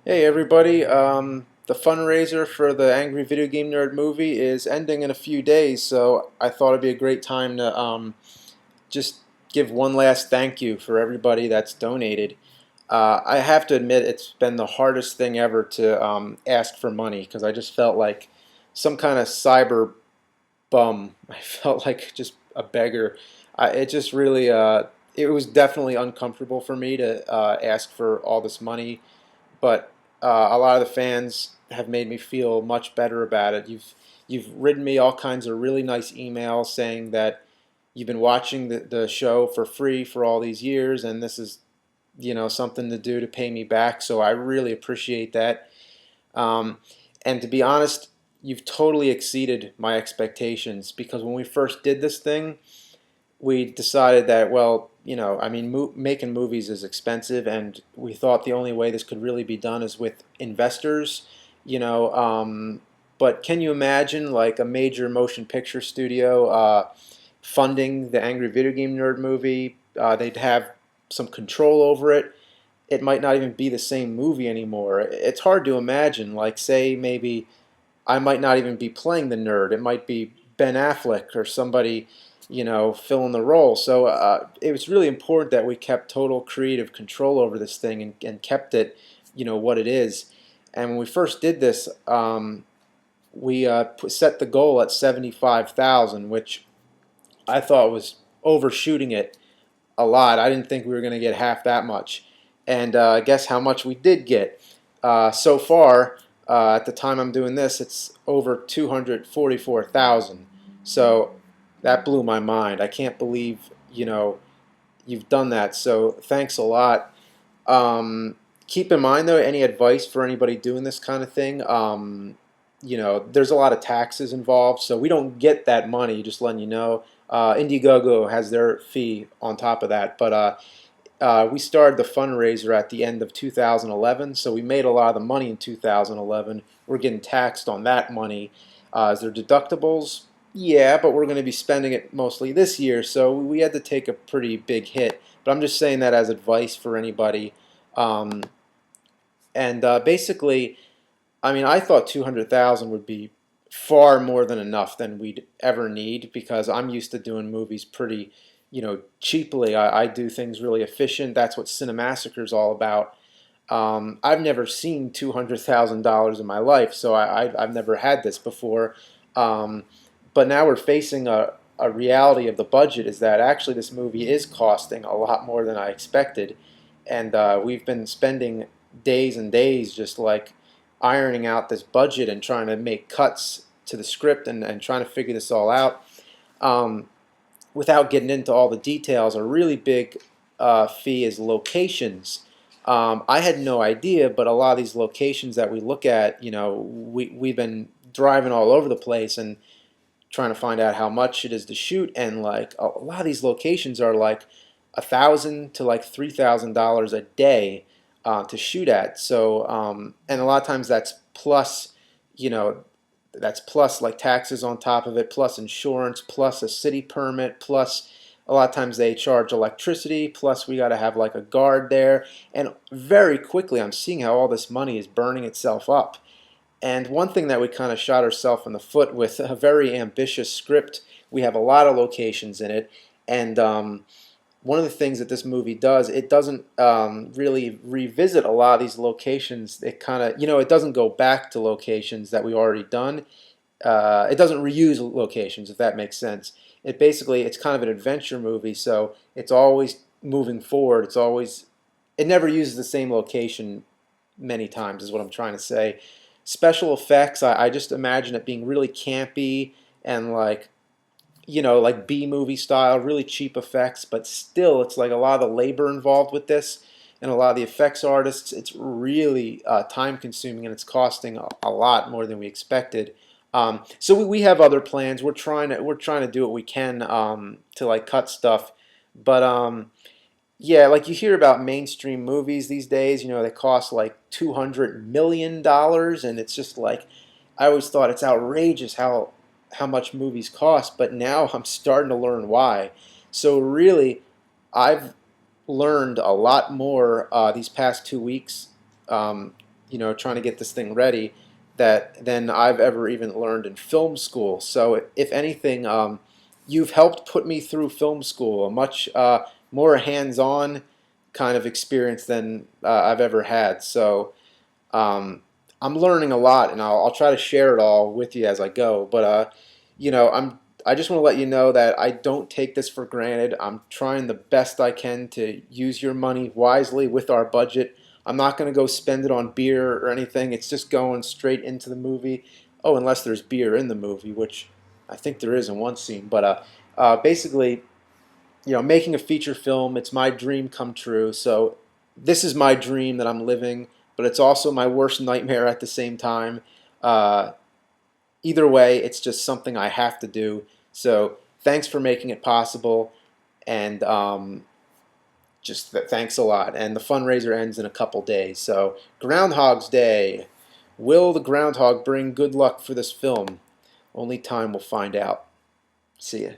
Hey everybody, the fundraiser for the Angry Video Game Nerd movie is ending in a few days, so I thought it'd be a great time to just give one last thank you for everybody that's donated. I have to admit it's been the hardest thing ever to ask for money because I just felt like some kind of cyber bum. I felt like just a beggar. It just really, it was definitely uncomfortable for me to ask for all this money, but a lot of the fans have made me feel much better about it. You've written me all kinds of really nice emails saying that you've been watching the show for free for all these years, and this is something to do to pay me back. So I really appreciate that. Um, and to be honest, you've totally exceeded my expectations because when we first did this thing, we decided that, well, I mean, making movies is expensive, and we thought the only way this could really be done is with investors, you know. But can you imagine like a major motion picture studio funding the Angry Video Game Nerd movie? They'd have some control over it. It might not even be the same movie anymore. It's hard to imagine. Like, say, maybe I might not even be playing the nerd. It might be Ben Affleck or somebody, filling the role. So it was really important that we kept total creative control over this thing and kept it, what it is. And when we first did this, we set the goal at 75,000, which I thought was overshooting it a lot. I didn't think we were going to get half that much. And guess how much we did get so far. At the time I'm doing this, it's over 244,000. So that blew my mind. I can't believe you've done that. So thanks a lot. Keep in mind though, any advice for anybody doing this kind of thing? There's a lot of taxes involved, so we don't get that money. Just letting you know. Indiegogo has their fee on top of that, but we started the fundraiser at the end of 2011, so we made a lot of the money in 2011. We're getting taxed on that money. Is there deductibles? Yeah, but we're going to be spending it mostly this year, so we had to take a pretty big hit. But I'm just saying that as advice for anybody. Um, and basically, I mean, I thought 200,000 would be far more than enough than we'd ever need because I'm used to doing movies pretty, cheaply. I do things really efficient. That's what Cinemassacre is all about. I've never seen $200,000 in my life, so I've never had this before. Um, but now we're facing a reality of the budget is that actually this movie is costing a lot more than I expected. And we've been spending days and days just like ironing out this budget and trying to make cuts to the script and trying to figure this all out. Um, Without getting into all the details, a really big fee is locations. I had no idea, but a lot of these locations that we look at, we've been driving all over the place and trying to find out how much it is to shoot, and like a lot of these locations are like $1,000 to like $3,000 a day to shoot at. So and a lot of times that's plus, you know, that's plus like taxes on top of it, plus insurance, plus a city permit, plus a lot of times they charge electricity, plus we got to have like a guard there. And very quickly I'm seeing how all this money is burning itself up. And one thing that we kind of shot ourselves in the foot with a very ambitious script. We have a lot of locations in it, and one of the things that this movie does, it doesn't really revisit a lot of these locations. It kind of, it doesn't go back to locations that we already done. It doesn't reuse locations, if that makes sense. It's kind of an adventure movie, so it's always moving forward. It never uses the same location many times, is what I'm trying to say. Special effects, I just imagine it being really campy and like, like B movie style, really cheap effects, but still, it's like a lot of the labor involved with this and a lot of the effects artists. It's really time consuming and it's costing a lot more than we expected. So we have other plans. We're trying to do what we can to like cut stuff, but yeah, like you hear about mainstream movies these days, they cost like $200 million, and it's just like I always thought it's outrageous how much movies cost, but now I'm starting to learn why. So really, I've learned a lot more these past 2 weeks. trying to get this thing ready than I've ever even learned in film school. So if anything, you've helped put me through film school, a much more hands-on kind of experience than I've ever had. So um, I'm learning a lot, and I'll try to share it all with you as I go. But I just want to let you know that I don't take this for granted. I'm trying the best I can to use your money wisely with our budget. I'm not going to go spend it on beer or anything. It's just going straight into the movie. Oh, unless there's beer in the movie, which I think there is in one scene. But basically, making a feature film, it's my dream come true. So this is my dream that I'm living, but it's also my worst nightmare at the same time. Uh, Either way, it's just something I have to do. So thanks for making it possible, and thanks a lot. And the fundraiser ends in a couple days. So Groundhog's Day. Will the groundhog bring good luck for this film? Only time will find out. See ya.